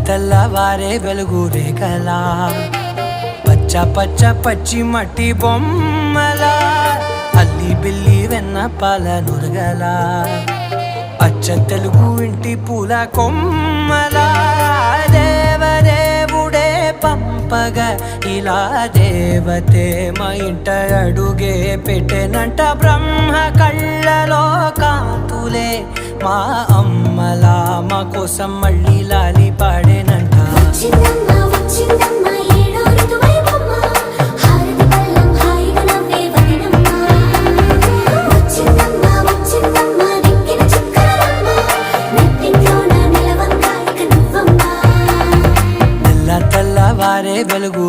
తెల్లవారే వెలుగు రేఖలా పచ్చ పచ్చ పచ్చి మట్టి బొమ్మలా అల్లి బిల్లి వెన్న పాల నురగలా అచ్చ తెలుగు ఇంటి పూల కొమ్మలా దేవదేవుడే పంపగా ఇలా దేవతే మా ఇంట అడుగే పెట్టెనంట బ్రహ్మ కళ్ళలో కాంతులే మా అమ్మలా మా కోసం మళ్ళీ లాలి పాడేనంట. తెల్లవారే వెలుగు